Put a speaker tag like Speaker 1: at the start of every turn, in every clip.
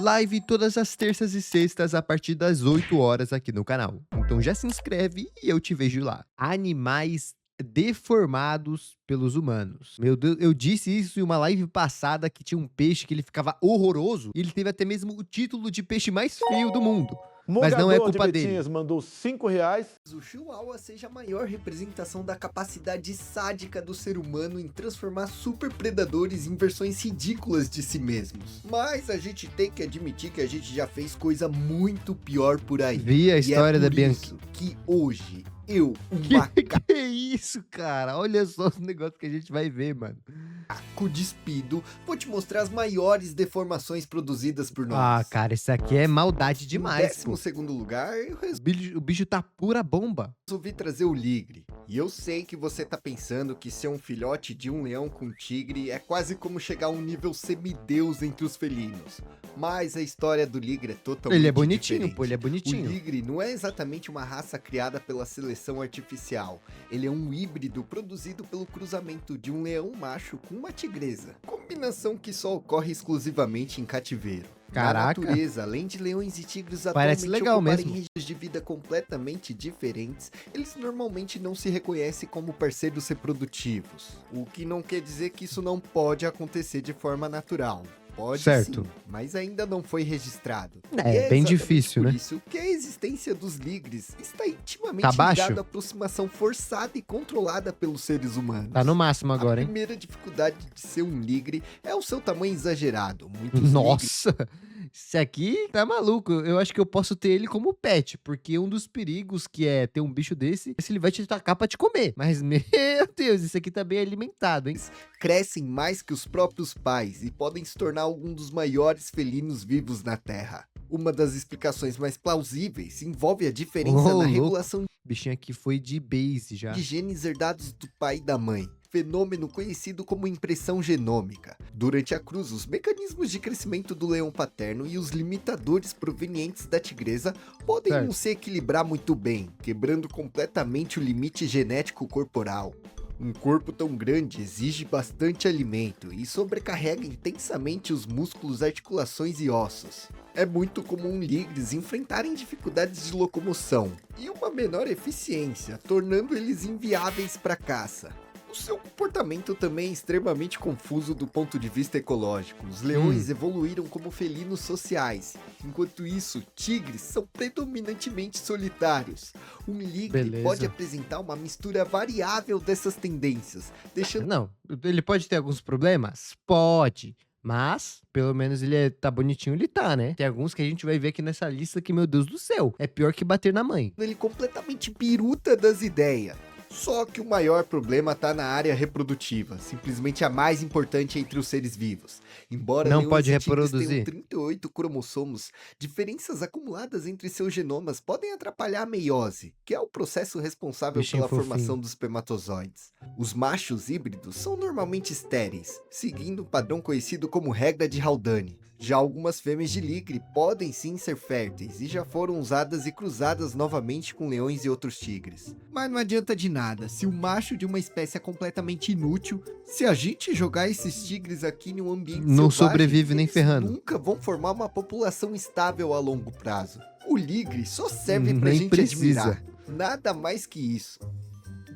Speaker 1: live todas as terças e sextas a partir das 8 horas aqui no canal. Então já se inscreve e eu te vejo lá. Animais deformados pelos humanos. Meu Deus, eu disse isso em uma live passada que tinha um peixe que ele ficava horroroso e ele teve até mesmo o título de peixe mais feio do mundo. Mas não é
Speaker 2: Mogador
Speaker 1: culpa
Speaker 2: de
Speaker 1: dele.
Speaker 2: Betinhas mandou R$5.
Speaker 3: O Chihuahua seja a maior representação da capacidade sádica do ser humano em transformar super predadores em versões ridículas de si mesmos. Mas a gente tem que admitir que a gente já fez coisa muito pior por aí.
Speaker 1: Vi a história da Bianchi.
Speaker 3: Isso que hoje eu, um
Speaker 1: Que é isso, cara? Olha só os negócios que a gente vai ver, mano.
Speaker 3: macaco despido, vou te mostrar as maiores deformações produzidas por nós.
Speaker 1: Ah, cara, isso aqui é maldade demais,
Speaker 3: Em
Speaker 1: pô.
Speaker 3: 12º lugar, eu
Speaker 1: O bicho tá pura bomba.
Speaker 3: resolvi trazer o ligre. E eu sei que você tá pensando que ser um filhote de um leão com tigre é quase como chegar a um nível semideus entre os felinos. Mas a história do ligre é totalmente
Speaker 1: Ele é bonitinho,
Speaker 3: diferente.
Speaker 1: pô, ele é
Speaker 3: O
Speaker 1: bonitinho.
Speaker 3: ligre não é exatamente uma raça criada pela seleção artificial. Ele é um híbrido produzido pelo cruzamento de um leão macho com uma tigresa. Combinação que só ocorre exclusivamente em cativeiro.
Speaker 1: Caraca.
Speaker 3: Na natureza, além de leões e tigres
Speaker 1: Parece
Speaker 3: atualmente
Speaker 1: legal
Speaker 3: ocuparem
Speaker 1: mesmo.
Speaker 3: regiões de vida completamente diferentes, eles normalmente não se reconhecem como parceiros reprodutivos. O que não quer dizer que isso não pode acontecer de forma natural. Pode
Speaker 1: Certo.
Speaker 3: sim, mas ainda não foi registrado.
Speaker 1: É,
Speaker 3: E
Speaker 1: bem
Speaker 3: exatamente
Speaker 1: difícil,
Speaker 3: por
Speaker 1: né?
Speaker 3: isso que a existência dos ligres está intimamente
Speaker 1: Tá baixo?
Speaker 3: ligada à aproximação forçada e controlada pelos seres humanos.
Speaker 1: Tá no máximo agora,
Speaker 3: A
Speaker 1: hein?
Speaker 3: primeira dificuldade de ser um ligre é o seu tamanho exagerado. Muitos ligres
Speaker 1: Nossa, esse aqui tá maluco. Eu acho que eu posso ter ele como pet, porque um dos perigos que é ter um bicho desse é se ele vai te atacar pra te comer. Mas, meu Deus, esse aqui tá bem alimentado, hein?
Speaker 3: crescem mais que os próprios pais e podem se tornar algum dos maiores felinos vivos na Terra. Uma das explicações mais plausíveis envolve a diferença
Speaker 1: Ô,
Speaker 3: na
Speaker 1: louco.
Speaker 3: regulação
Speaker 1: O bichinho aqui foi de base já.
Speaker 3: de genes herdados do pai e da mãe, fenômeno conhecido como impressão genômica. Durante a cruz, os mecanismos de crescimento do leão paterno e os limitadores provenientes da tigresa podem
Speaker 1: Certo.
Speaker 3: não se equilibrar muito bem, quebrando completamente o limite genético corporal. Um corpo tão grande exige bastante alimento e sobrecarrega intensamente os músculos, articulações e ossos. É muito comum ligres enfrentarem dificuldades de locomoção e uma menor eficiência, tornando eles inviáveis para caça. O seu comportamento também é extremamente confuso do ponto de vista ecológico. Os leões evoluíram como felinos sociais, enquanto isso, tigres são predominantemente solitários. Um ligre
Speaker 1: Beleza.
Speaker 3: pode apresentar uma mistura variável dessas tendências, deixando
Speaker 1: Não, ele pode ter alguns problemas? Pode. Mas, pelo menos tá bonitinho, ele tá, né? Tem alguns que a gente vai ver aqui nessa lista que, meu Deus do céu, é pior que bater na mãe.
Speaker 3: ele completamente biruta das ideias. Só que o maior problema tá na área reprodutiva, simplesmente a mais importante entre os seres vivos. Embora
Speaker 1: Não
Speaker 3: leões
Speaker 1: pode
Speaker 3: e tigres
Speaker 1: reproduzir.
Speaker 3: tenham 38 cromossomos, diferenças acumuladas entre seus genomas podem atrapalhar a meiose, que é o processo responsável
Speaker 1: Bichinho
Speaker 3: pela
Speaker 1: fofinho.
Speaker 3: formação dos espermatozoides. Os machos híbridos são normalmente estéreis, seguindo o padrão conhecido como regra de Haldane. Já algumas fêmeas de ligre podem sim ser férteis e já foram usadas e cruzadas novamente com leões e outros tigres. Mas não adianta de nada, se o macho de uma espécie é completamente inútil, se a gente jogar esses tigres aqui em um ambiente
Speaker 1: Não
Speaker 3: selvagem,
Speaker 1: sobrevive nem
Speaker 3: eles
Speaker 1: ferrando.
Speaker 3: nunca vão formar uma população estável a longo prazo. O ligre só serve pra
Speaker 1: Nem
Speaker 3: gente
Speaker 1: precisa.
Speaker 3: admirar, nada mais que isso.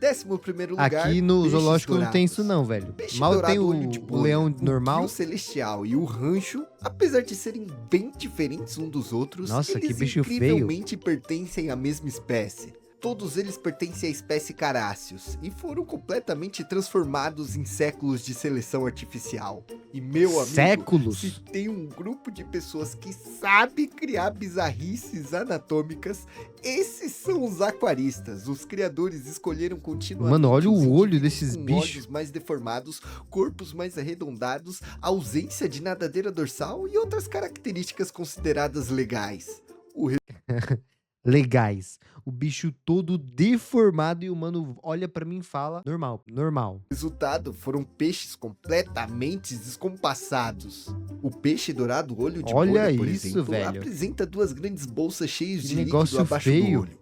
Speaker 3: 11º lugar,
Speaker 1: Aqui no
Speaker 3: peixes
Speaker 1: zoológico não tem
Speaker 3: dourados.
Speaker 1: isso não, velho.
Speaker 3: Peixe
Speaker 1: Mal
Speaker 3: dourado,
Speaker 1: tem
Speaker 3: olho de
Speaker 1: o
Speaker 3: bolha,
Speaker 1: leão
Speaker 3: o
Speaker 1: normal.
Speaker 3: guio celestial e o rancho, apesar de serem bem diferentes um dos outros,
Speaker 1: Nossa, que
Speaker 3: eles
Speaker 1: bicho feio.
Speaker 3: incrivelmente pertencem à mesma espécie. Todos eles pertencem à espécie Caráceos e foram completamente transformados em séculos de seleção artificial. E meu amigo,
Speaker 1: Séculos?
Speaker 3: se tem um grupo de pessoas que sabe criar bizarrices anatômicas, esses são os aquaristas. Os criadores escolheram continuamente
Speaker 1: Mano, olha o
Speaker 3: os
Speaker 1: olho
Speaker 3: indivíduos
Speaker 1: desses
Speaker 3: com
Speaker 1: bichos.
Speaker 3: olhos mais deformados, corpos mais arredondados, ausência de nadadeira dorsal e outras características consideradas legais.
Speaker 1: Legais. O bicho todo deformado e o mano olha pra mim e fala, normal, normal.
Speaker 3: Resultado foram peixes completamente descompassados. O peixe dourado olho de
Speaker 1: Olha
Speaker 3: bolha, por
Speaker 1: isso,
Speaker 3: exemplo,
Speaker 1: velho.
Speaker 3: apresenta duas grandes bolsas cheias
Speaker 1: Que
Speaker 3: de líquido
Speaker 1: negócio
Speaker 3: abaixo
Speaker 1: feio.
Speaker 3: do olho.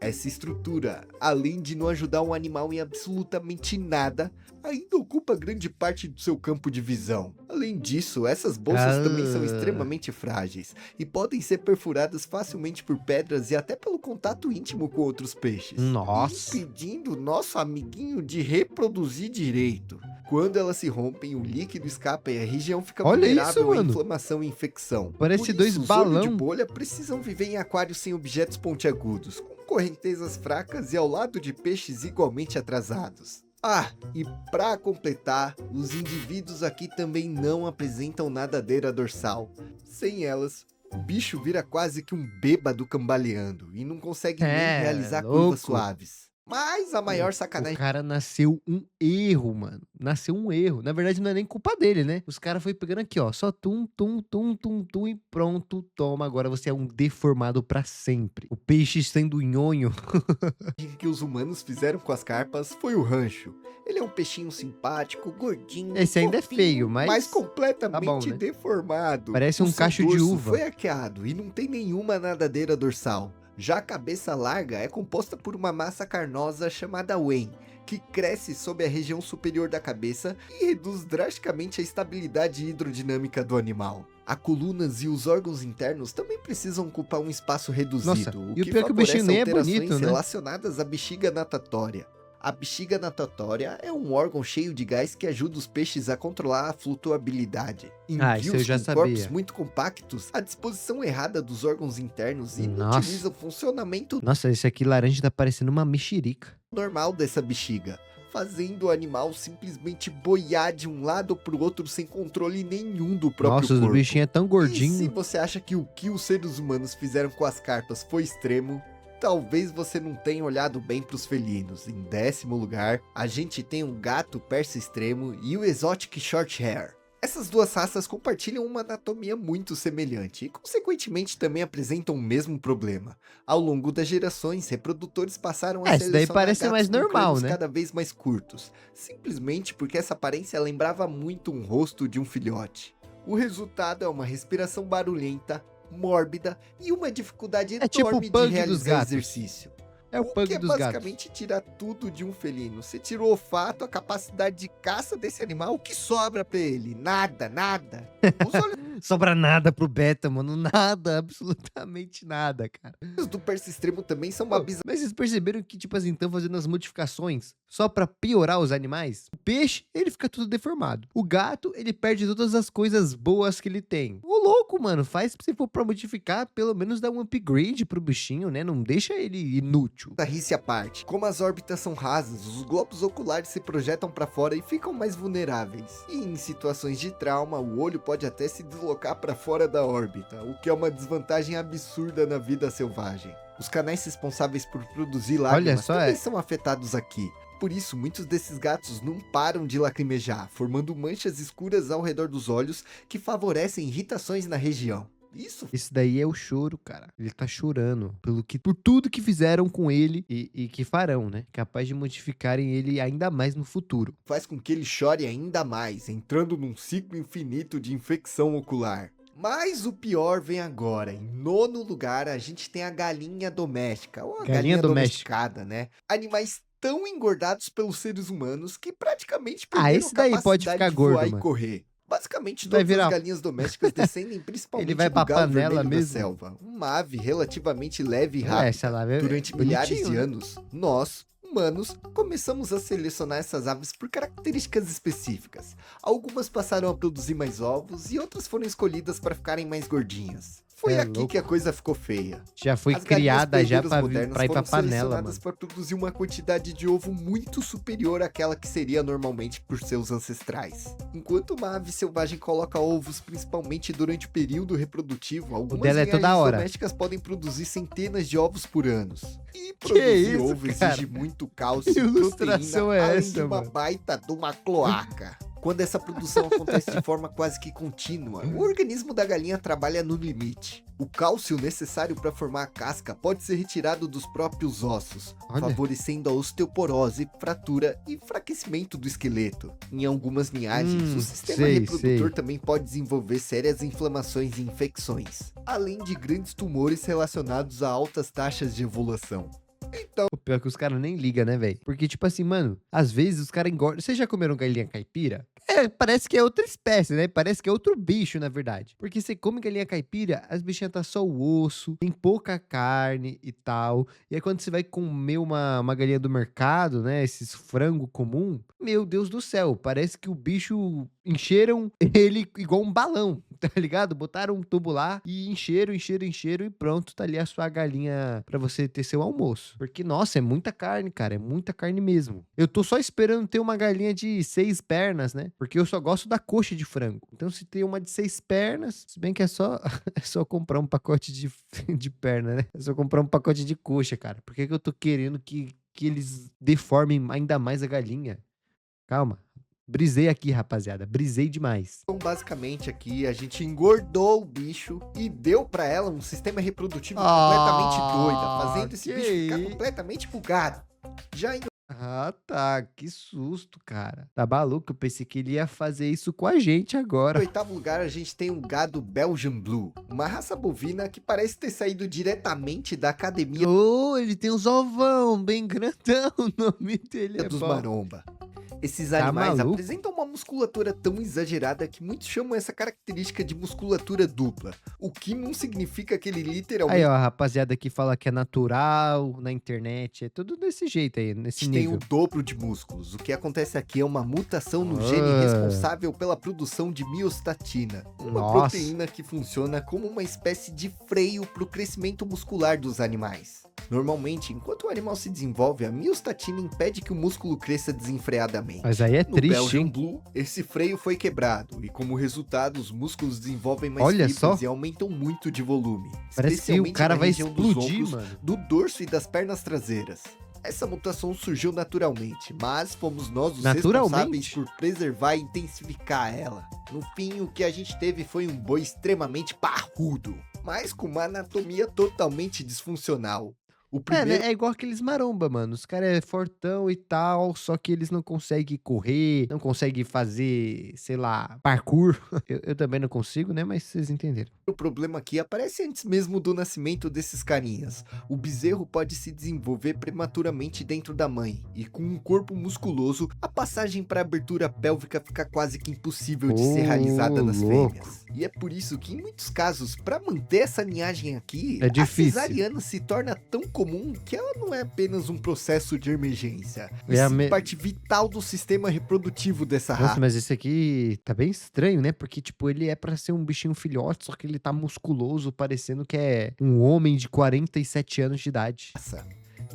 Speaker 3: Essa estrutura, além de não ajudar um animal em absolutamente nada, ainda ocupa grande parte do seu campo de visão. Além disso, essas bolsas também são extremamente frágeis e podem ser perfuradas facilmente por pedras e até pelo contato íntimo com outros peixes,
Speaker 1: Nossa.
Speaker 3: impedindo nosso amiguinho de reproduzir direito. Quando elas se rompem, o líquido escapa e a região fica
Speaker 1: Olha
Speaker 3: vulnerável
Speaker 1: isso,
Speaker 3: à
Speaker 1: mano.
Speaker 3: inflamação e infecção.
Speaker 1: Parece
Speaker 3: Por
Speaker 1: dois
Speaker 3: isso, os olhos de
Speaker 1: balão.
Speaker 3: bolha precisam viver em aquários sem objetos pontiagudos, com correntezas fracas e ao lado de peixes igualmente atrasados. Ah, e para completar, os indivíduos aqui também não apresentam nadadeira dorsal. Sem elas, o bicho vira quase que um bêbado cambaleando e não consegue nem realizar curvas
Speaker 1: louco.
Speaker 3: suaves. Mas a maior
Speaker 1: O
Speaker 3: sacanagem
Speaker 1: cara nasceu um erro, mano. Nasceu um erro. Na verdade, não é nem culpa dele, né? Os caras foi pegando aqui, ó. Só tum, tum, tum, tum, tum e pronto. Toma, agora você é um deformado pra sempre. O peixe sendo nhonho.
Speaker 3: que os humanos fizeram com as carpas foi o rancho. Ele é um peixinho simpático, gordinho,
Speaker 1: Esse ainda é
Speaker 3: fofinho,
Speaker 1: feio, mas
Speaker 3: completamente
Speaker 1: tá bom, né?
Speaker 3: deformado.
Speaker 1: Parece
Speaker 3: O
Speaker 1: um
Speaker 3: seu
Speaker 1: cacho de
Speaker 3: dorso
Speaker 1: uva.
Speaker 3: foi arqueado e não tem nenhuma nadadeira dorsal. Já a cabeça larga é composta por uma massa carnosa chamada whey, que cresce sob a região superior da cabeça e reduz drasticamente a estabilidade hidrodinâmica do animal. As colunas e os órgãos internos também precisam ocupar um espaço reduzido,
Speaker 1: Nossa,
Speaker 3: o
Speaker 1: e o
Speaker 3: que
Speaker 1: pior é que o bichinho
Speaker 3: favorece
Speaker 1: nem é
Speaker 3: alterações
Speaker 1: bonito, né?
Speaker 3: relacionadas à bexiga natatória. A bexiga natatória é um órgão cheio de gás que ajuda os peixes a controlar a flutuabilidade. Em
Speaker 1: Isso eu
Speaker 3: rios
Speaker 1: já
Speaker 3: com corpos
Speaker 1: sabia.
Speaker 3: muito compactos, a disposição errada dos órgãos internos
Speaker 1: Nossa.
Speaker 3: inutiliza o funcionamento
Speaker 1: Nossa, esse aqui laranja tá parecendo uma mexerica.
Speaker 3: normal dessa bexiga, fazendo o animal simplesmente boiar de um lado para o outro sem controle nenhum do próprio
Speaker 1: Nossa, os
Speaker 3: corpo.
Speaker 1: bichinhos é tão
Speaker 3: E se
Speaker 1: gordinho.
Speaker 3: você acha que o que os seres humanos fizeram com as carpas foi extremo, talvez você não tenha olhado bem para os felinos. Em 10º lugar, a gente tem o gato persa extremo e o exotic short hair. Essas duas raças compartilham uma anatomia muito semelhante e, consequentemente, também apresentam o mesmo problema. Ao longo das gerações, reprodutores passaram a
Speaker 1: Esse daí
Speaker 3: selecionar
Speaker 1: parece
Speaker 3: gatos
Speaker 1: mais
Speaker 3: com
Speaker 1: normal,
Speaker 3: crânios
Speaker 1: né?
Speaker 3: cada vez mais curtos, simplesmente porque essa aparência lembrava muito um rosto de um filhote. O resultado é uma respiração barulhenta, mórbida e uma dificuldade
Speaker 1: É tipo o
Speaker 3: enorme de
Speaker 1: pug dos
Speaker 3: realizar
Speaker 1: gatos.
Speaker 3: exercício.
Speaker 1: É o
Speaker 3: que
Speaker 1: pug
Speaker 3: é
Speaker 1: dos gatos.
Speaker 3: basicamente tirar tudo de um felino. Você tira o olfato, a capacidade de caça desse animal, o que sobra pra ele? Nada, nada. Os olhos
Speaker 1: Sobra nada pro Beta, mano. Nada, absolutamente nada, cara.
Speaker 3: do persa extremo também são uma
Speaker 1: Pô, mas vocês perceberam que, tipo assim, estão fazendo as modificações só pra piorar os animais? O peixe, ele fica tudo deformado. O gato, ele perde todas as coisas boas que ele tem. O louco, mano, faz se for pra modificar, pelo menos dá um upgrade pro bichinho, né? Não deixa ele inútil.
Speaker 3: Tarrice à parte. Como as órbitas são rasas, os globos oculares se projetam para fora e ficam mais vulneráveis. E em situações de trauma, o olho pode até se deslocar para fora da órbita, o que é uma desvantagem absurda na vida selvagem. Os canais responsáveis por produzir lágrimas
Speaker 1: só,
Speaker 3: também são afetados aqui. Por isso, muitos desses gatos não param de lacrimejar, formando manchas escuras ao redor dos olhos que favorecem irritações na região.
Speaker 1: Isso daí é o choro, cara. Ele tá chorando por tudo que fizeram com ele e que farão, né? Capaz de modificarem ele ainda mais no futuro.
Speaker 3: Faz com que ele chore ainda mais, entrando num ciclo infinito de infecção ocular. Mas o pior vem agora. Em 9º lugar, a gente tem a galinha doméstica, ou a galinha domesticada, né? Animais tão engordados pelos seres humanos que praticamente perderam
Speaker 1: esse daí
Speaker 3: a
Speaker 1: pode
Speaker 3: capacidade
Speaker 1: ficar
Speaker 3: de
Speaker 1: gordo,
Speaker 3: voar e
Speaker 1: mano.
Speaker 3: correr. Basicamente,
Speaker 1: Vai
Speaker 3: todas
Speaker 1: virar-
Speaker 3: as galinhas domésticas descendem principalmente
Speaker 1: Ele vai
Speaker 3: do
Speaker 1: pra
Speaker 3: galo
Speaker 1: panela
Speaker 3: vermelho da
Speaker 1: mesmo?
Speaker 3: selva, uma ave relativamente leve e
Speaker 1: É,
Speaker 3: rápida.
Speaker 1: essa lá é
Speaker 3: Durante milhares
Speaker 1: bonitinho,
Speaker 3: de
Speaker 1: né?
Speaker 3: anos, nós, humanos, começamos a selecionar essas aves por características específicas. Algumas passaram a produzir mais ovos e outras foram escolhidas para ficarem mais gordinhas. Foi
Speaker 1: É
Speaker 3: aqui
Speaker 1: louco.
Speaker 3: que a coisa ficou feia.
Speaker 1: Já foi
Speaker 3: As galinhas
Speaker 1: criada já
Speaker 3: perdeiras
Speaker 1: pra
Speaker 3: modernas
Speaker 1: ir pra
Speaker 3: foram
Speaker 1: panela,
Speaker 3: selecionadas
Speaker 1: mano.
Speaker 3: para produzir uma quantidade de ovo muito superior àquela que seria normalmente por seus ancestrais. Enquanto uma ave selvagem coloca ovos principalmente durante o período reprodutivo, algumas
Speaker 1: dela é toda
Speaker 3: linhagens
Speaker 1: hora.
Speaker 3: domésticas podem produzir centenas de ovos por anos. E
Speaker 1: Que
Speaker 3: produzir
Speaker 1: isso,
Speaker 3: ovo
Speaker 1: cara?
Speaker 3: exige muito cálcio,
Speaker 1: Que ilustração
Speaker 3: proteína,
Speaker 1: é
Speaker 3: além
Speaker 1: essa,
Speaker 3: de uma
Speaker 1: mano?
Speaker 3: baita de uma cloaca. Quando essa produção acontece de forma quase que contínua, o organismo da galinha trabalha no limite. O cálcio necessário para formar a casca pode ser retirado dos próprios ossos,
Speaker 1: Olha.
Speaker 3: favorecendo a osteoporose, fratura e enfraquecimento do esqueleto. Em algumas linhagens, o sistema
Speaker 1: sei,
Speaker 3: reprodutor
Speaker 1: sei.
Speaker 3: também pode desenvolver sérias inflamações e infecções, além de grandes tumores relacionados a altas taxas de evolução. Então,
Speaker 1: O pior é que os caras nem ligam, né, velho? Porque, tipo assim, mano, às vezes os caras engordam. Vocês já comeram galinha caipira? Parece que é outra espécie, né? Parece que é outro bicho, na verdade. Porque você come galinha caipira, as bichinhas tá só o osso, tem pouca carne e tal. E aí quando você vai comer uma galinha do mercado, né? Esses frango comum, meu Deus do céu, parece que o bicho encheram ele igual um balão, tá ligado? Botaram um tubo lá e encheram e pronto, tá ali a sua galinha pra você ter seu almoço. Porque, nossa, é muita carne, cara, é muita carne mesmo. Eu tô só esperando ter uma galinha de 6 pernas, né? Porque eu só gosto da coxa de frango. Então, se tem uma de 6 pernas, se bem que é só, é só comprar um pacote de perna, né? É só comprar um pacote de coxa, cara. Por que que eu tô querendo que eles deformem ainda mais a galinha? Calma. Brisei aqui, rapaziada. Brisei demais.
Speaker 3: basicamente aqui a gente engordou o bicho e deu pra ela um sistema reprodutivo completamente doida, fazendo esse
Speaker 1: que
Speaker 3: bicho ficar
Speaker 1: isso?
Speaker 3: completamente bugado. Já em
Speaker 1: Ah, tá. Que susto, cara. Tá maluco? Eu pensei que ele ia fazer isso com a gente agora.
Speaker 3: oitavo lugar, a gente tem o gado Belgian Blue, uma raça bovina que parece ter saído diretamente da academia
Speaker 1: Oh, ele tem uns ovão bem grandão. O nome dele é
Speaker 3: dos
Speaker 1: bom.
Speaker 3: maromba. Esses
Speaker 1: Tá
Speaker 3: animais
Speaker 1: maluco?
Speaker 3: apresentam uma musculatura tão exagerada que muitos chamam essa característica de musculatura dupla, o que não significa que ele
Speaker 1: Aí,
Speaker 3: literalmente
Speaker 1: ó, a rapaziada que fala que é natural na internet. É tudo desse jeito aí, nesse
Speaker 3: tem o
Speaker 1: nível.
Speaker 3: dobro de músculos. O que acontece aqui é uma mutação no gene
Speaker 1: Ah.
Speaker 3: responsável pela produção de miostatina, uma
Speaker 1: Nossa.
Speaker 3: proteína que funciona como uma espécie de freio para o crescimento muscular dos animais. Normalmente, enquanto o animal se desenvolve, a miostatina impede que o músculo cresça desenfreadamente.
Speaker 1: Mas aí é
Speaker 3: No
Speaker 1: triste,
Speaker 3: Belgian
Speaker 1: hein?
Speaker 3: Blue, esse freio foi quebrado e, como resultado, os músculos desenvolvem mais
Speaker 1: Olha
Speaker 3: fibras
Speaker 1: só.
Speaker 3: e aumentam muito de volume,
Speaker 1: Parece que o
Speaker 3: especialmente
Speaker 1: cara
Speaker 3: na
Speaker 1: vai
Speaker 3: região dos
Speaker 1: explodir,
Speaker 3: ombros,
Speaker 1: mano.
Speaker 3: do dorso e das pernas traseiras. Essa mutação surgiu naturalmente, mas fomos nós os responsáveis
Speaker 1: Naturalmente?
Speaker 3: por preservar e intensificar ela. No fim, o que a gente teve foi um boi extremamente parrudo, mas com uma anatomia totalmente disfuncional. O
Speaker 1: É,
Speaker 3: primeiro
Speaker 1: né? É igual aqueles maromba, mano. Os caras é fortão e tal, só que eles não conseguem correr, não conseguem fazer, sei lá, parkour. Eu também não consigo, né? Mas vocês entenderam.
Speaker 3: problema aqui aparece antes mesmo do nascimento desses carinhas. O bezerro pode se desenvolver prematuramente dentro da mãe, e com um corpo musculoso, a passagem para a abertura pélvica fica quase que impossível de ser realizada nas
Speaker 1: louco.
Speaker 3: fêmeas. E é por isso que, em muitos casos, para manter essa linhagem aqui,
Speaker 1: É
Speaker 3: a
Speaker 1: difícil.
Speaker 3: cesariana se torna tão comum que ela não é apenas um processo de emergência, e
Speaker 1: É a
Speaker 3: sim
Speaker 1: me-
Speaker 3: parte vital do sistema reprodutivo dessa raça.
Speaker 1: Nossa, mas esse aqui tá bem estranho, né? Porque, tipo, ele é pra ser um bichinho filhote, só que ele tá musculoso, parecendo que é um homem de 47 anos de idade.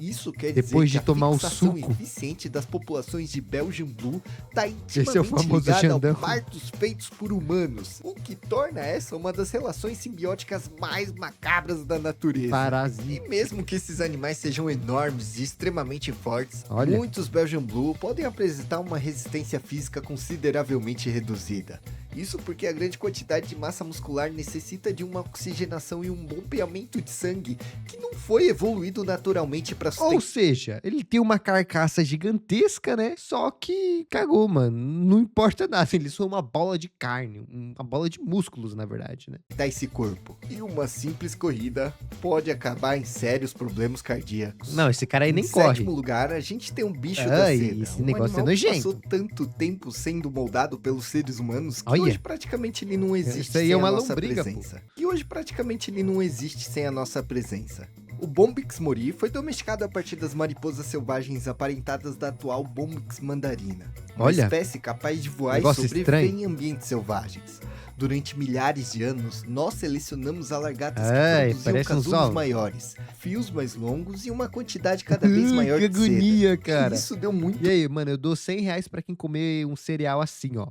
Speaker 3: Isso quer
Speaker 1: Depois
Speaker 3: dizer
Speaker 1: de
Speaker 3: que a
Speaker 1: tomar o
Speaker 3: fixação
Speaker 1: suco.
Speaker 3: eficiente das populações de Belgian Blue está
Speaker 1: Esse é o
Speaker 3: intimamente
Speaker 1: famoso
Speaker 3: ligada
Speaker 1: Xandão.
Speaker 3: ao partos feitos por humanos, o que torna essa uma das relações simbióticas mais macabras da natureza.
Speaker 1: Parasita.
Speaker 3: E mesmo que esses animais sejam enormes e extremamente fortes,
Speaker 1: Olha.
Speaker 3: muitos Belgian Blue podem apresentar uma resistência física consideravelmente reduzida. Isso porque a grande quantidade de massa muscular necessita de uma oxigenação e um bombeamento de sangue que não foi evoluído naturalmente para
Speaker 1: Ou seja, ele tem uma carcaça gigantesca, né? Só que cagou, mano. Não importa nada. Ele só é uma bola de carne. Uma bola de músculos, na verdade, né?
Speaker 3: sustentar esse corpo. E uma simples corrida pode acabar em sérios problemas cardíacos.
Speaker 1: Não, esse cara aí nem
Speaker 3: Em
Speaker 1: corre.
Speaker 3: sétimo lugar, a gente tem um bicho da
Speaker 1: Ai,
Speaker 3: seda.
Speaker 1: esse
Speaker 3: Um
Speaker 1: negócio é
Speaker 3: animal que
Speaker 1: nojento.
Speaker 3: passou tanto tempo sendo moldado pelos seres humanos que
Speaker 1: Olha.
Speaker 3: hoje praticamente ele não existe
Speaker 1: Isso aí
Speaker 3: sem
Speaker 1: é
Speaker 3: a
Speaker 1: uma
Speaker 3: nossa
Speaker 1: lombriga, pô.
Speaker 3: presença. E hoje praticamente ele não existe sem a nossa presença. O Bombix mori foi domesticado a partir das mariposas selvagens aparentadas da atual Bombix mandarina. Uma
Speaker 1: Olha.
Speaker 3: espécie capaz de voar e
Speaker 1: Negócio
Speaker 3: sobreviver
Speaker 1: estranho.
Speaker 3: em ambientes selvagens. Durante milhares de anos, nós selecionamos alargatas que
Speaker 1: Ai,
Speaker 3: produziam
Speaker 1: parece um
Speaker 3: casulos
Speaker 1: sol.
Speaker 3: maiores, fios mais longos e uma quantidade cada vez maior
Speaker 1: que
Speaker 3: de seda.
Speaker 1: agonia,
Speaker 3: E
Speaker 1: cara.
Speaker 3: isso deu muito
Speaker 1: E aí, mano, eu dou 100 reais pra quem comer um cereal assim, ó.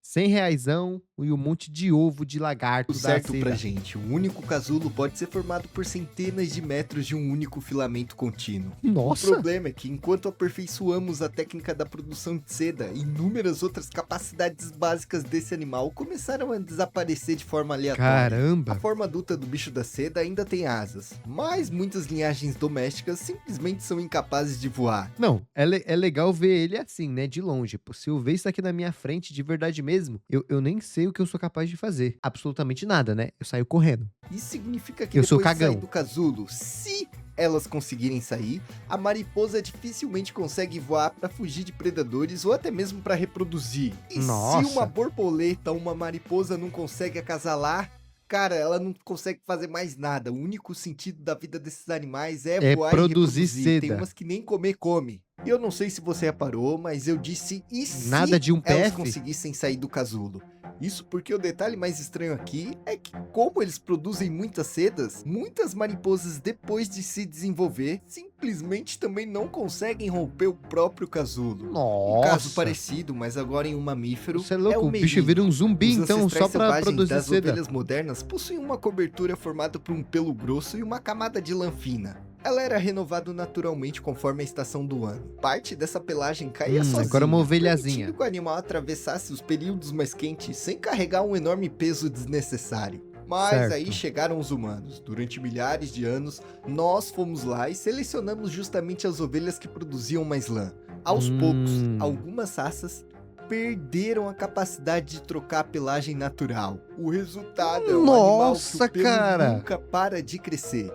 Speaker 1: 100 reaisão e um monte de ovo de lagarto da
Speaker 3: certo
Speaker 1: seda.
Speaker 3: pra gente. Um único casulo pode ser formado por centenas de metros de um único filamento contínuo. O
Speaker 1: Nossa!
Speaker 3: problema é que, enquanto aperfeiçoamos a técnica da produção de seda, inúmeras outras capacidades básicas desse animal começaram a desaparecer de forma aleatória. A
Speaker 1: Caramba!
Speaker 3: forma adulta do bicho da seda ainda tem asas, mas muitas linhagens domésticas simplesmente são incapazes de voar.
Speaker 1: Não, é legal ver ele assim, né, de longe. Pô, se eu ver isso aqui na minha frente de verdade mesmo, eu nem sei o que eu sou capaz de fazer. Absolutamente nada, né? Eu saio correndo.
Speaker 3: Isso significa que
Speaker 1: Eu sou
Speaker 3: depois de sair
Speaker 1: cagão.
Speaker 3: do casulo, se elas conseguirem sair, a mariposa dificilmente consegue voar para fugir de predadores ou até mesmo para reproduzir. E se
Speaker 1: Nossa.
Speaker 3: uma borboleta ou uma mariposa não consegue acasalar, cara, ela não consegue fazer mais nada. O único sentido da vida desses animais é
Speaker 1: É
Speaker 3: voar e
Speaker 1: produzir
Speaker 3: reproduzir. Tem
Speaker 1: seda.
Speaker 3: umas que nem comer come. E eu não sei se você reparou, mas eu disse e
Speaker 1: Nada
Speaker 3: se
Speaker 1: de um
Speaker 3: elas
Speaker 1: PF?
Speaker 3: conseguissem sair do casulo. Isso porque o detalhe mais estranho aqui é que, como eles produzem muitas sedas, muitas mariposas, depois de se desenvolver, simplesmente também não conseguem romper o próprio casulo. Um caso
Speaker 1: Nossa.
Speaker 3: parecido, mas agora em um mamífero,
Speaker 1: Você é
Speaker 3: é
Speaker 1: louco,
Speaker 3: o
Speaker 1: o bicho
Speaker 3: merino.
Speaker 1: vira um zumbi
Speaker 3: Os
Speaker 1: então,
Speaker 3: ancestrais
Speaker 1: só pra
Speaker 3: selvagens
Speaker 1: produzir
Speaker 3: das
Speaker 1: seda.
Speaker 3: ovelhas modernas possuem uma cobertura formada por um pelo grosso e uma camada de lã fina. Ela era renovada naturalmente conforme a estação do ano. Parte dessa pelagem caía sozinha,
Speaker 1: agora uma ovelhazinha.
Speaker 3: permitindo que o animal atravessasse os períodos mais quentes sem carregar um enorme peso desnecessário. Mas
Speaker 1: Certo.
Speaker 3: aí chegaram os humanos. Durante milhares de anos, nós fomos lá e selecionamos justamente as ovelhas que produziam mais lã. Aos poucos, algumas raças perderam a capacidade de trocar a pelagem natural. O resultado é um animal que
Speaker 1: Nossa,
Speaker 3: o pelo
Speaker 1: cara.
Speaker 3: nunca para de crescer.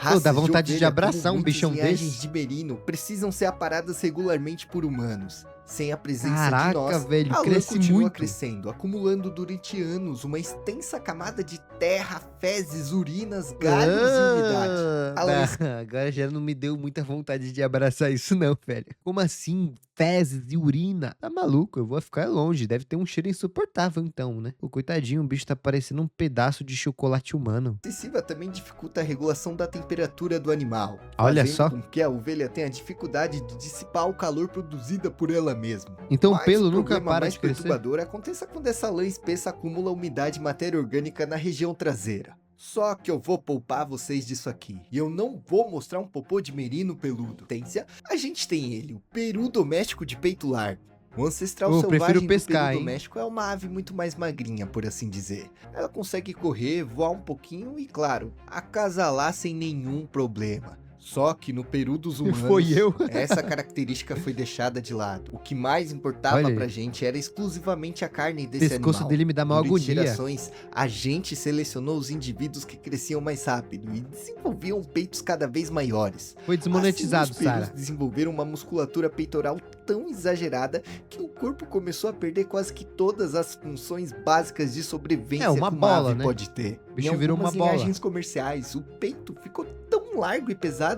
Speaker 1: Pô, dá vontade de
Speaker 3: ovelha,
Speaker 1: abraçar
Speaker 3: como
Speaker 1: um
Speaker 3: muitas
Speaker 1: bichão
Speaker 3: linhagens
Speaker 1: desse.
Speaker 3: de merino precisam ser aparadas regularmente por humanos. Sem a presença de
Speaker 1: Caraca,
Speaker 3: nós,
Speaker 1: velho,
Speaker 3: a lã
Speaker 1: cresce
Speaker 3: continua
Speaker 1: muito.
Speaker 3: crescendo, acumulando durante anos uma extensa camada de terra, fezes, urinas, galhos e umidade. Além
Speaker 1: Agora já não me deu muita vontade de abraçar isso não, velho. Como assim? Fezes e urina? Tá maluco, eu vou ficar longe. Deve ter um cheiro insuportável então, né? O coitadinho, o bicho tá parecendo um pedaço de chocolate humano.
Speaker 3: excessiva também dificulta a regulação da temperatura do animal,
Speaker 1: Olha
Speaker 3: fazendo
Speaker 1: só.
Speaker 3: com que a ovelha tenha dificuldade de dissipar o calor produzido por ela mesma.
Speaker 1: Então o
Speaker 3: Mas
Speaker 1: pelo
Speaker 3: o
Speaker 1: nunca
Speaker 3: problema
Speaker 1: para
Speaker 3: mais
Speaker 1: de crescer?
Speaker 3: perturbador acontece quando essa lã espessa acumula umidade e matéria orgânica na região traseira. Só que eu vou poupar vocês disso aqui. E eu não vou mostrar um popô de merino peludo. A gente tem ele, o peru doméstico de peito largo. O ancestral
Speaker 1: Eu prefiro
Speaker 3: selvagem
Speaker 1: pescar,
Speaker 3: do peru
Speaker 1: hein?
Speaker 3: doméstico é uma ave muito mais magrinha, por assim dizer. Ela consegue correr, voar um pouquinho e, claro, acasalar sem nenhum problema. Só que no peru dos humanos,
Speaker 1: Foi eu.
Speaker 3: essa característica foi deixada de lado. O que mais importava
Speaker 1: Olha aí.
Speaker 3: pra gente era exclusivamente a carne desse
Speaker 1: O pescoço
Speaker 3: animal.
Speaker 1: dele me dá maior
Speaker 3: Durante
Speaker 1: agonia.
Speaker 3: gerações, a gente selecionou os indivíduos que cresciam mais rápido e desenvolviam peitos cada vez maiores.
Speaker 1: Foi desmonetizado,
Speaker 3: Assim, os perus
Speaker 1: Sara.
Speaker 3: desenvolveram uma musculatura peitoral tão exagerada que o corpo começou a perder quase que todas as funções básicas de sobrevivência
Speaker 1: É, uma
Speaker 3: que uma
Speaker 1: bola,
Speaker 3: ave
Speaker 1: né?
Speaker 3: pode ter.
Speaker 1: O bicho
Speaker 3: Em
Speaker 1: virou uma
Speaker 3: algumas
Speaker 1: bola.
Speaker 3: linhagens comerciais, o peito ficou tão largo e pesado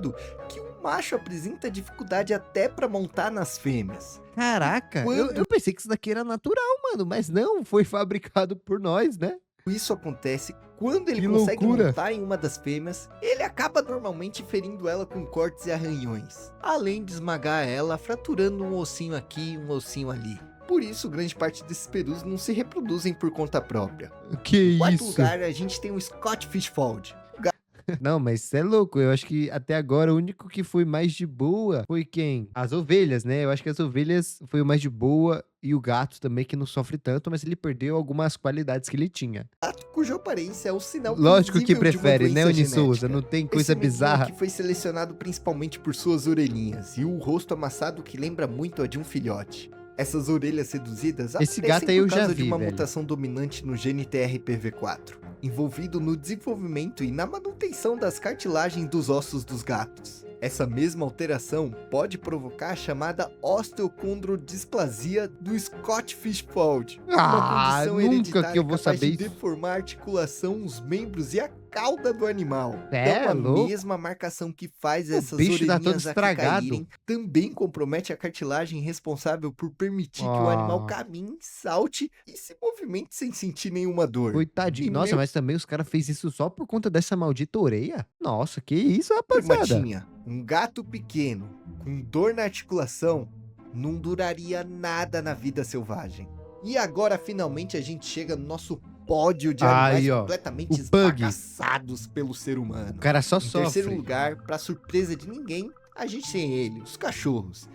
Speaker 3: que o macho apresenta dificuldade até para montar nas fêmeas.
Speaker 1: Caraca,
Speaker 3: Quando-
Speaker 1: eu pensei que isso daqui era natural, mano, mas não, foi fabricado por nós, né?
Speaker 3: Isso acontece quando ele
Speaker 1: Que
Speaker 3: consegue
Speaker 1: loucura.
Speaker 3: montar em uma das fêmeas, ele acaba normalmente ferindo ela com cortes e arranhões, além de esmagar ela, fraturando um ossinho aqui e um ossinho ali. Por isso, grande parte desses perus não se reproduzem por conta própria.
Speaker 1: Que
Speaker 3: Em quarto
Speaker 1: isso?
Speaker 3: lugar, a gente tem o Scott Fishfold.
Speaker 1: Não, mas isso é louco. Eu acho que até agora o único que foi mais de boa foi quem? As ovelhas, né? Eu acho que as ovelhas foi o mais de boa e o gato também, que não sofre tanto, mas ele perdeu algumas qualidades que ele tinha.
Speaker 3: Cuja aparência é o sinal
Speaker 1: Lógico que
Speaker 3: visível de uma
Speaker 1: prefere, né,
Speaker 3: doença
Speaker 1: Unisouza?
Speaker 3: genética.
Speaker 1: Não tem
Speaker 3: Esse
Speaker 1: coisa
Speaker 3: menino
Speaker 1: bizarra.
Speaker 3: que foi selecionado principalmente por suas orelhinhas e o rosto amassado que lembra muito a de um filhote. Essas orelhas reduzidas
Speaker 1: Esse
Speaker 3: aparecem
Speaker 1: gato aí eu
Speaker 3: por
Speaker 1: já
Speaker 3: causa de
Speaker 1: vi,
Speaker 3: uma
Speaker 1: velho.
Speaker 3: mutação dominante no gene TRPV4, envolvido no desenvolvimento e na manutenção das cartilagens dos ossos dos gatos. Essa mesma alteração pode provocar a chamada osteocondrodisplasia do Scott Fishfold,
Speaker 1: Ah,
Speaker 3: uma condição
Speaker 1: nunca
Speaker 3: hereditária
Speaker 1: que eu vou
Speaker 3: capaz
Speaker 1: saber
Speaker 3: de
Speaker 1: isso.
Speaker 3: deformar a articulação, os membros e a cauda do animal.
Speaker 1: É,
Speaker 3: Então a
Speaker 1: louco.
Speaker 3: mesma marcação que faz
Speaker 1: O
Speaker 3: essas
Speaker 1: bicho tá todo
Speaker 3: orelhinhas aqui
Speaker 1: estragado.
Speaker 3: caírem também compromete a cartilagem responsável por permitir que o animal
Speaker 1: Ah.
Speaker 3: caminhe, salte e se movimente sem sentir nenhuma dor.
Speaker 1: Coitadinho.
Speaker 3: E
Speaker 1: Nossa,
Speaker 3: meu-
Speaker 1: mas também os caras fez isso só por conta dessa maldita orelha? Nossa, que isso, rapaziada?
Speaker 3: Primatinha, um gato pequeno com dor na articulação não duraria nada na vida selvagem. E agora finalmente a gente chega no nosso pódio de animais
Speaker 1: Aí, ó,
Speaker 3: completamente
Speaker 1: o pug.
Speaker 3: esbagaçados pelo ser humano.
Speaker 1: O cara só
Speaker 3: Em terceiro
Speaker 1: sofre.
Speaker 3: lugar, pra surpresa de ninguém, a gente tem ele, os cachorros.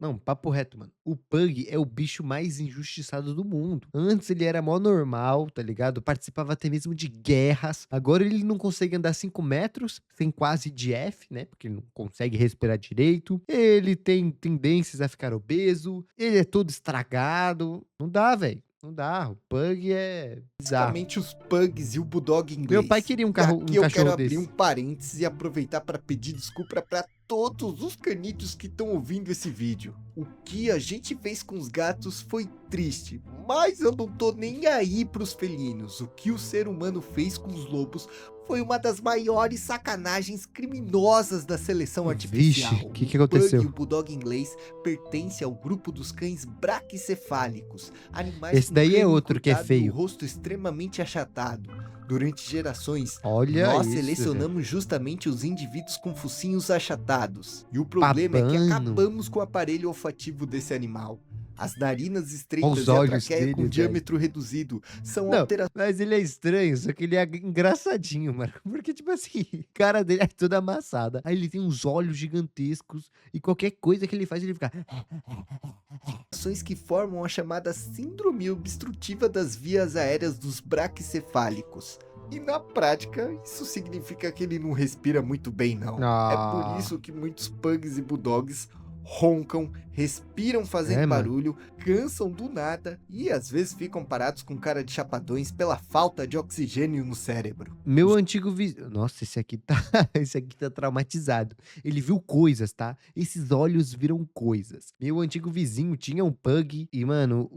Speaker 1: Não, papo reto, mano. O Pug é o bicho mais injustiçado do mundo. Antes ele era mó normal, tá ligado? Participava até mesmo de guerras. Agora ele não consegue andar 5 metros sem quase de F, né? Porque ele não consegue respirar direito. Ele tem tendências a ficar obeso. Ele é todo estragado. Não dá, velho. Não dá, o Pug é bizarro.
Speaker 3: Basicamente os pugs e o bulldog inglês.
Speaker 1: Meu pai queria um
Speaker 3: E aqui eu quero
Speaker 1: cachorro
Speaker 3: abrir
Speaker 1: desse.
Speaker 3: um parênteses e aproveitar para pedir desculpa para todos os canitos que estão ouvindo esse vídeo. O que a gente fez com os gatos foi triste, mas eu não tô nem aí pros felinos. O que o ser humano fez com os lobos foi uma das maiores sacanagens criminosas da seleção artificial.
Speaker 1: Vixe, que
Speaker 3: O
Speaker 1: aconteceu?
Speaker 3: Pug e o bulldog inglês pertence ao grupo dos cães braquicefálicos, animais
Speaker 1: Esse
Speaker 3: com
Speaker 1: daí é
Speaker 3: crânio
Speaker 1: outro que é
Speaker 3: encurtado e
Speaker 1: feio.
Speaker 3: o rosto extremamente achatado. Durante gerações,
Speaker 1: Olha
Speaker 3: nós
Speaker 1: isso,
Speaker 3: selecionamos justamente os indivíduos com focinhos achatados. E o problema é que
Speaker 1: Babando.
Speaker 3: acabamos com o aparelho olfativo desse animal. As narinas
Speaker 1: Os
Speaker 3: estreitas e a
Speaker 1: olhos
Speaker 3: traqueia
Speaker 1: dele,
Speaker 3: com
Speaker 1: velho.
Speaker 3: diâmetro reduzido são
Speaker 1: Não,
Speaker 3: alterações
Speaker 1: mas ele é estranho, só que ele é engraçadinho, mano. Porque, tipo assim, a cara dele é toda amassada. Aí ele tem uns olhos gigantescos e qualquer coisa que ele faz, ele fica.
Speaker 3: que formam a chamada síndrome obstrutiva das vias aéreas dos braquicefálicos. E na prática, isso significa que ele não respira muito bem, não. É por
Speaker 1: Ah,
Speaker 3: isso que muitos pugs e bulldogs roncam, respiram fazendo
Speaker 1: É, mano.
Speaker 3: barulho, cansam do nada e às vezes ficam parados com cara de chapadões pela falta de oxigênio no cérebro.
Speaker 1: Meu antigo vizinho. Nossa, esse aqui tá. Esse aqui tá traumatizado. Ele viu coisas, tá? Esses olhos viram coisas. Meu antigo vizinho tinha um pug e, mano,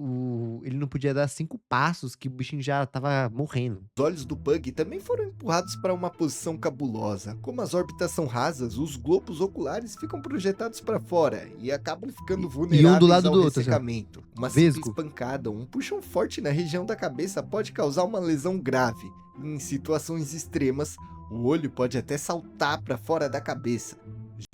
Speaker 1: ele não podia dar 5 passos que o bichinho já tava morrendo.
Speaker 3: Os olhos do pug também foram empurrados para uma posição cabulosa. Como as órbitas são rasas, os globos oculares ficam projetados para fora e acabam ficando vulneráveis
Speaker 1: do lado
Speaker 3: ao
Speaker 1: do outro, assim, ó.
Speaker 3: ressecamento. Uma
Speaker 1: Vesgo.
Speaker 3: simples pancada, um puxão forte na região da cabeça pode causar uma lesão grave. Em situações extremas, o olho pode até saltar para fora da cabeça.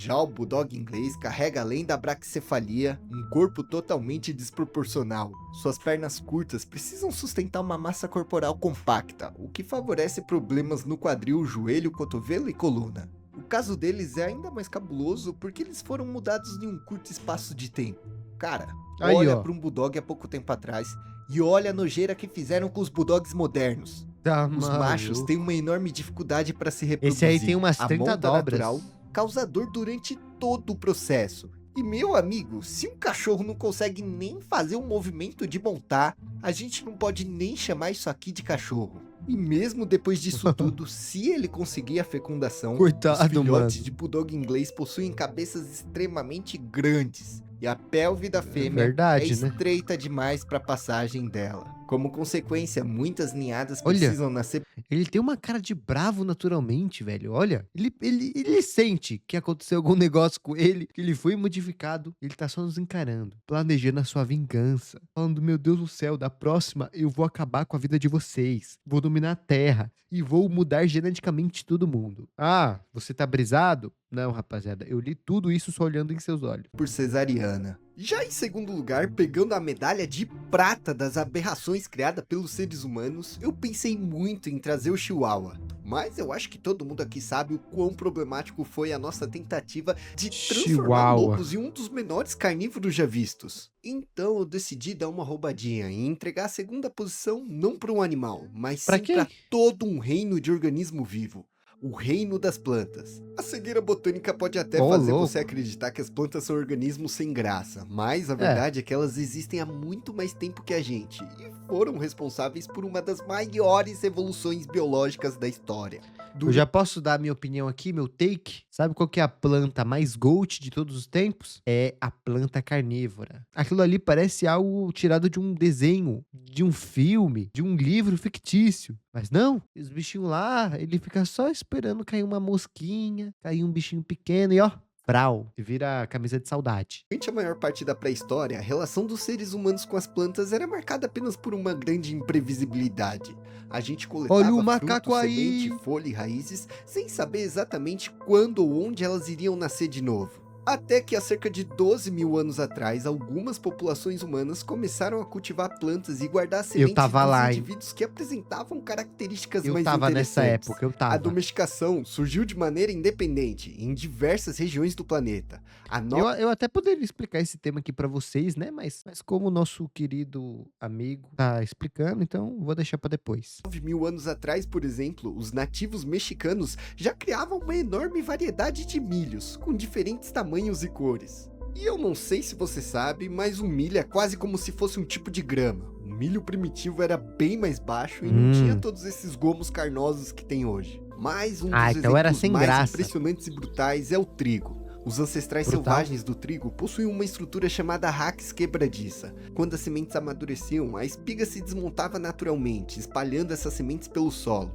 Speaker 3: Já o bulldog inglês carrega, além da braquicefalia, um corpo totalmente desproporcional. Suas pernas curtas precisam sustentar uma massa corporal compacta, o que favorece problemas no quadril, joelho, cotovelo e coluna. O caso deles é ainda mais cabuloso porque eles foram mudados em um curto espaço de tempo. Cara,
Speaker 1: Aí,
Speaker 3: olha
Speaker 1: ó.
Speaker 3: para um bulldog há pouco tempo atrás e olha a nojeira que fizeram com os bulldogs modernos.
Speaker 1: Tá,
Speaker 3: Os machos
Speaker 1: maluco.
Speaker 3: têm uma enorme dificuldade para se reproduzir.
Speaker 1: Esse aí tem umas
Speaker 3: A
Speaker 1: 30
Speaker 3: monta
Speaker 1: dobras.
Speaker 3: natural causa dor durante todo o processo. E meu amigo, se um cachorro não consegue nem fazer um movimento de montar, a gente não pode nem chamar isso aqui de cachorro. E mesmo depois disso tudo, se ele conseguir a fecundação,
Speaker 1: Coitado,
Speaker 3: os filhotes
Speaker 1: mano.
Speaker 3: de bulldog inglês possuem cabeças extremamente grandes. E a pelve da fêmea
Speaker 1: verdade,
Speaker 3: é
Speaker 1: né?
Speaker 3: estreita demais para a passagem dela. Como consequência, muitas ninhadas
Speaker 1: Olha.
Speaker 3: precisam nascer
Speaker 1: Ele tem uma cara de bravo naturalmente, velho. Olha, ele sente que aconteceu algum negócio com ele, que ele foi modificado. Ele tá só nos encarando, planejando a sua vingança. Falando, meu Deus do céu, da próxima eu vou acabar com a vida de vocês. Vou dominar a Terra e vou mudar geneticamente todo mundo. Ah, você tá brisado? Não, rapaziada, eu li tudo isso só olhando em seus olhos.
Speaker 3: por cesariana. Já em segundo lugar, pegando a medalha de prata das aberrações criadas pelos seres humanos, eu pensei muito em trazer o Chihuahua. Mas eu acho que todo mundo aqui sabe o quão problemático foi a nossa tentativa de transformar
Speaker 1: Chihuahua.
Speaker 3: lobos em um dos menores carnívoros já vistos. Então eu decidi dar uma roubadinha e entregar a segunda posição não para um animal, mas
Speaker 1: Pra
Speaker 3: sim
Speaker 1: quem?
Speaker 3: para todo um reino de organismo vivo. O reino das plantas. A cegueira botânica pode até
Speaker 1: Ô,
Speaker 3: fazer
Speaker 1: louco.
Speaker 3: você acreditar que as plantas são organismos sem graça, mas a verdade é que elas existem há muito mais tempo que a gente e foram responsáveis por uma das maiores evoluções biológicas da história.
Speaker 1: Eu já posso dar a minha opinião aqui, meu take? Sabe qual que é a planta mais GOAT de todos os tempos? É a planta carnívora. Aquilo ali parece algo tirado de um desenho, de um filme, de um livro fictício. Mas não, os bichinhos lá, ele fica só esperando cair uma mosquinha, cair um bichinho pequeno e ó, vrau, e vira camisa de saudade.
Speaker 3: Durante a maior parte da pré-história, a relação dos seres humanos com as plantas era marcada apenas por uma grande imprevisibilidade. A gente coletava
Speaker 1: Olha o macaco
Speaker 3: fruto,
Speaker 1: aí!
Speaker 3: semente, folha e raízes, sem saber exatamente quando ou onde elas iriam nascer de novo. Até que há cerca de 12 mil anos atrás, algumas populações humanas começaram a cultivar plantas e guardar sementes
Speaker 1: tava
Speaker 3: dos
Speaker 1: lá, hein?
Speaker 3: indivíduos que apresentavam características
Speaker 1: Eu
Speaker 3: mais
Speaker 1: tava nessa
Speaker 3: interessantes.
Speaker 1: época, eu
Speaker 3: A
Speaker 1: tava.
Speaker 3: domesticação surgiu de maneira independente em diversas regiões do planeta. A
Speaker 1: Eu até poderia explicar esse tema aqui pra vocês, né? Mas como o nosso querido amigo tá explicando, então vou deixar pra depois.
Speaker 3: 9 mil anos atrás, por exemplo, os nativos mexicanos já criavam uma enorme variedade de milhos, com diferentes tamanhos e cores. E eu não sei se você sabe, mas o milho é quase como se fosse um tipo de grama. O milho primitivo era bem mais baixo e não tinha todos esses gomos carnosos que tem hoje. Mas um dos
Speaker 1: então era
Speaker 3: exemplos
Speaker 1: sem
Speaker 3: mais
Speaker 1: graça.
Speaker 3: impressionantes e brutais é o trigo. Os ancestrais
Speaker 1: Brutal.
Speaker 3: selvagens do trigo possuíam uma estrutura chamada rax quebradiça. Quando as sementes amadureciam, a espiga se desmontava naturalmente, espalhando essas sementes pelo solo.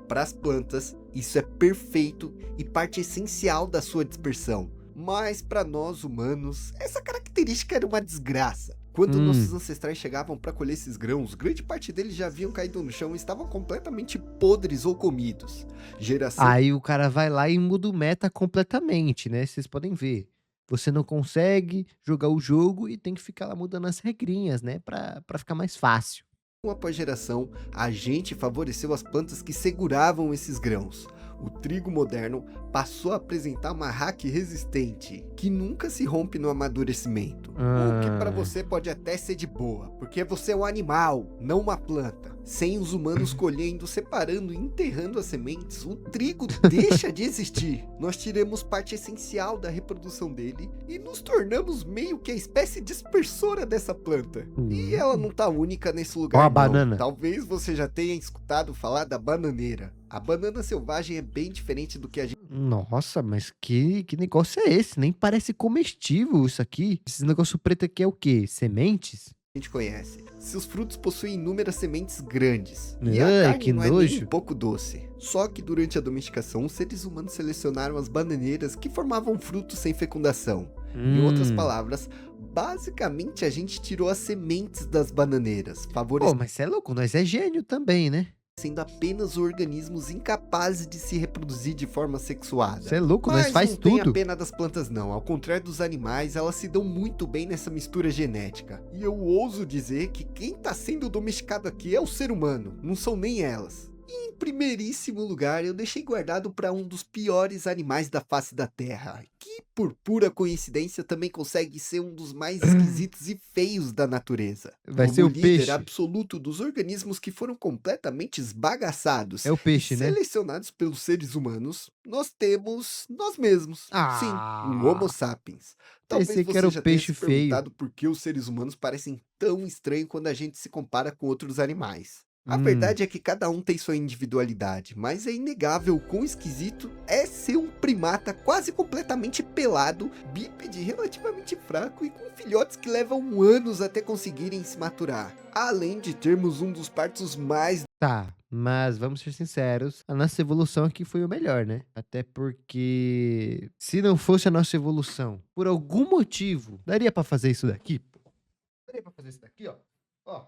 Speaker 3: Para as plantas, isso é perfeito e parte essencial da sua dispersão. Mas para nós humanos, essa característica era uma desgraça. Quando nossos ancestrais chegavam para colher esses grãos, grande parte deles já haviam caído no chão e estavam completamente podres ou comidos. Geração
Speaker 1: Aí o cara vai lá e muda o meta completamente, né? Vocês podem ver. Você não consegue jogar o jogo e tem que ficar lá mudando as regrinhas, né? Pra ficar mais fácil.
Speaker 3: após geração, a gente favoreceu as plantas que seguravam esses grãos. O trigo moderno passou a apresentar uma raque resistente, que nunca se rompe no amadurecimento. O que para você pode até ser de boa, porque você é um animal, não uma planta. Sem os humanos colhendo, separando e enterrando as sementes, o trigo deixa de existir. Nós tiramos parte essencial da reprodução dele e nos tornamos meio que a espécie dispersora dessa planta. E ela não tá única nesse lugar,
Speaker 1: Ó a
Speaker 3: não.
Speaker 1: banana.
Speaker 3: Talvez você já tenha escutado falar da bananeira. A banana selvagem é bem diferente do que a gente
Speaker 1: Nossa, mas que negócio é esse? Nem parece comestível isso aqui. Esse negócio preto aqui é o quê? Sementes?
Speaker 3: conhece. Seus frutos possuem inúmeras sementes grandes. E a
Speaker 1: Ai,
Speaker 3: carne
Speaker 1: que
Speaker 3: não é nem
Speaker 1: nojo.
Speaker 3: um pouco doce. Só que durante a domesticação, os seres humanos selecionaram as bananeiras que formavam frutos sem fecundação. Em outras palavras, basicamente a gente tirou as sementes das bananeiras,
Speaker 1: Pô,
Speaker 3: favorecendo
Speaker 1: mas cê é louco, nós é gênio também, né?
Speaker 3: apenas organismos incapazes de se reproduzir de forma sexuada.
Speaker 1: Cê é louco, nós
Speaker 3: Mas
Speaker 1: faz
Speaker 3: não tem a
Speaker 1: tudo.
Speaker 3: pena das plantas não, ao contrário dos animais, elas se dão muito bem nessa mistura genética. E eu ouso dizer que quem tá sendo domesticado aqui é o ser humano, não são nem elas. E em primeiríssimo lugar, eu deixei guardado para um dos piores animais da face da Terra, que por pura coincidência também consegue ser um dos mais esquisitos e feios da natureza.
Speaker 1: Vai
Speaker 3: Como
Speaker 1: ser o
Speaker 3: líder
Speaker 1: peixe.
Speaker 3: absoluto dos organismos que foram completamente esbagaçados
Speaker 1: É o peixe, né?
Speaker 3: selecionados pelos seres humanos, nós temos nós mesmos. Sim, um Homo sapiens. Talvez
Speaker 1: Pensei que
Speaker 3: você
Speaker 1: era o
Speaker 3: já tenha
Speaker 1: peixe
Speaker 3: se
Speaker 1: feio.
Speaker 3: perguntado por que os seres humanos parecem tão estranhos quando a gente se compara com outros animais. A
Speaker 1: Hum.
Speaker 3: verdade é que cada um tem sua individualidade, mas é inegável o quão esquisito é ser um primata quase completamente pelado, bípede relativamente fraco e com filhotes que levam anos até conseguirem se maturar. Além de termos um dos partos mais
Speaker 1: Tá, mas vamos ser sinceros, a nossa evolução aqui foi o melhor, né? Até porque se não fosse a nossa evolução, por algum motivo, daria pra fazer isso daqui? Pô? Daria pra fazer isso daqui, ó. Ó.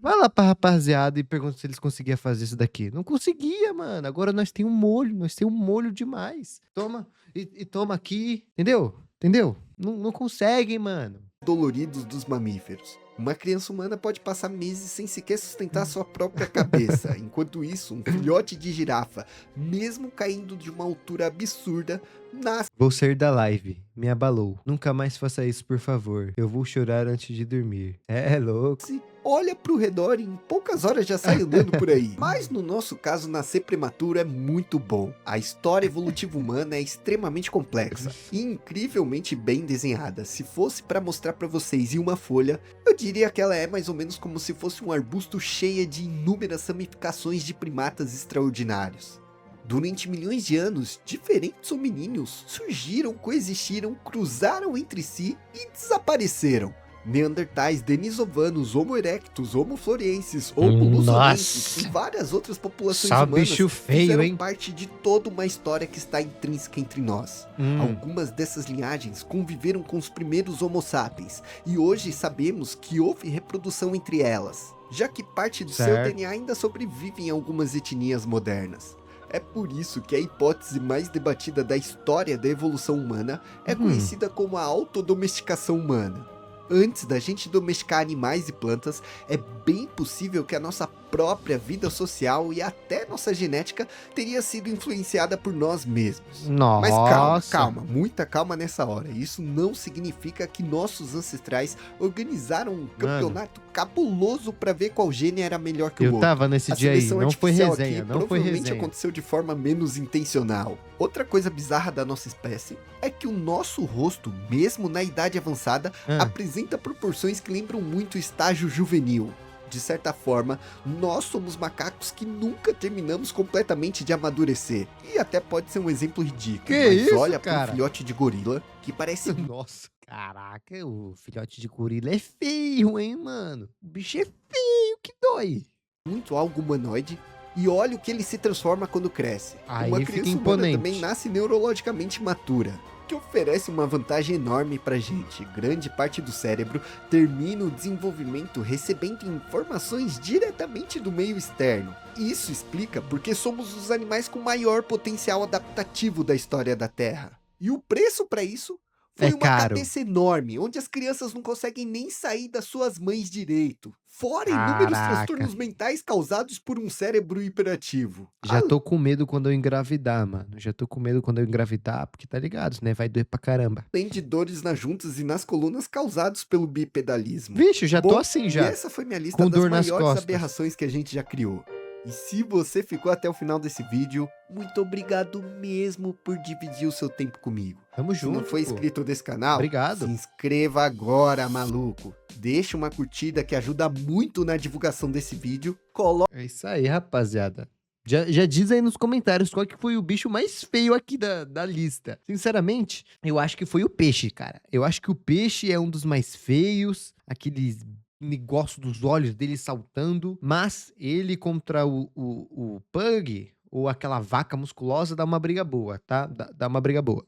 Speaker 1: Vai lá pra rapaziada e pergunta se eles conseguiam fazer isso daqui. Não conseguia, mano. Agora nós temos um molho, nós temos um molho demais. Toma, e toma aqui, entendeu? Entendeu? Não conseguem, mano.
Speaker 3: doloridos dos mamíferos. Uma criança humana pode passar meses sem sequer sustentar sua própria cabeça. Enquanto isso, um filhote de girafa, mesmo caindo de uma altura absurda, nasce
Speaker 1: Vou sair da live. Me abalou. Nunca mais faça isso, por favor. Eu vou chorar antes de dormir. É louco.
Speaker 3: olha pro redor e em poucas horas já sai andando por aí. Mas no nosso caso, nascer prematuro é muito bom. A história evolutiva humana é extremamente complexa e incrivelmente bem desenhada. Se fosse para mostrar para vocês em uma folha, eu diria que ela é mais ou menos como se fosse um arbusto cheia de inúmeras ramificações de primatas extraordinários. Durante milhões de anos, diferentes hominíneos surgiram, coexistiram, cruzaram entre si e desapareceram. Neandertais, denisovanos, Homo erectus, Homo floresiensis, Homo lusonensis
Speaker 1: Nossa.
Speaker 3: e várias outras populações
Speaker 1: Só
Speaker 3: humanas
Speaker 1: bicho feio,
Speaker 3: fizeram
Speaker 1: hein?
Speaker 3: parte de toda uma história que está intrínseca entre nós. Algumas dessas linhagens conviveram com os primeiros Homo sapiens e hoje sabemos que houve reprodução entre elas, já que parte do seu
Speaker 1: Certo.
Speaker 3: DNA ainda sobrevive em algumas etnias modernas. É por isso que a hipótese mais debatida da história da evolução humana é conhecida como a autodomesticação humana. Antes da gente domesticar animais e plantas, é bem possível que a nossa própria vida social e até nossa genética teria sido influenciada por nós mesmos. Mas calma,
Speaker 1: Nossa.
Speaker 3: calma, muita calma nessa hora. Isso não significa que nossos ancestrais organizaram um campeonato cabuloso para ver qual gene era melhor que o
Speaker 1: Eu
Speaker 3: outro.
Speaker 1: tava nesse
Speaker 3: A
Speaker 1: dia aí,
Speaker 3: seleção
Speaker 1: não foi
Speaker 3: artificial
Speaker 1: resenha,
Speaker 3: aqui
Speaker 1: não foi
Speaker 3: provavelmente
Speaker 1: resenha.
Speaker 3: aconteceu de forma menos intencional. Outra coisa bizarra da nossa espécie é que o nosso rosto, mesmo na idade avançada,
Speaker 1: Ah,
Speaker 3: apresenta proporções que lembram muito o estágio juvenil. De certa forma, nós somos macacos que nunca terminamos completamente de amadurecer. E até pode ser um exemplo ridículo,
Speaker 1: Que
Speaker 3: mas
Speaker 1: isso,
Speaker 3: olha para
Speaker 1: cara?
Speaker 3: um filhote de gorila que parece
Speaker 1: Nossa. Caraca, o filhote de gorila é feio, hein, mano? O bicho é feio, que dói.
Speaker 3: muito algo humanoide. E olha o que ele se transforma quando cresce.
Speaker 1: Aí
Speaker 3: Uma
Speaker 1: fica
Speaker 3: criança humana
Speaker 1: imponente.
Speaker 3: também nasce neurologicamente matura, que oferece uma vantagem enorme pra gente. Grande parte do cérebro termina o desenvolvimento recebendo informações diretamente do meio externo. Isso explica porque somos os animais com maior potencial adaptativo da história da Terra. E o preço pra isso foi
Speaker 1: É
Speaker 3: uma
Speaker 1: caro.
Speaker 3: cabeça enorme, onde as crianças não conseguem nem sair das suas mães direito. Fora inúmeros
Speaker 1: Caraca.
Speaker 3: transtornos mentais causados por um cérebro hiperativo.
Speaker 1: Já tô com medo quando eu engravidar, mano. Já tô com medo quando eu engravidar, porque tá ligado, né? Vai doer pra caramba.
Speaker 3: Além de dores nas juntas e nas colunas causados pelo bipedalismo.
Speaker 1: Vixe, eu já tô
Speaker 3: Bom,
Speaker 1: assim
Speaker 3: e
Speaker 1: já.
Speaker 3: essa foi minha lista
Speaker 1: Com
Speaker 3: das
Speaker 1: dor nas
Speaker 3: maiores
Speaker 1: costas.
Speaker 3: aberrações que a gente já criou. E se você ficou até o final desse vídeo, muito obrigado mesmo por dividir o seu tempo comigo.
Speaker 1: Tamo
Speaker 3: Se
Speaker 1: junto.
Speaker 3: não for
Speaker 1: pô.
Speaker 3: inscrito desse canal,
Speaker 1: Obrigado.
Speaker 3: se inscreva agora, maluco. Deixa uma curtida que ajuda muito na divulgação desse vídeo. Coloca
Speaker 1: É isso aí, rapaziada. Já diz aí nos comentários qual que foi o bicho mais feio aqui da lista. Sinceramente, eu acho que foi o peixe, cara. Eu acho que o peixe é um dos mais feios. Aquele negócio dos olhos dele saltando. Mas ele contra o pug ou aquela vaca musculosa dá uma briga boa, tá? Dá uma briga boa.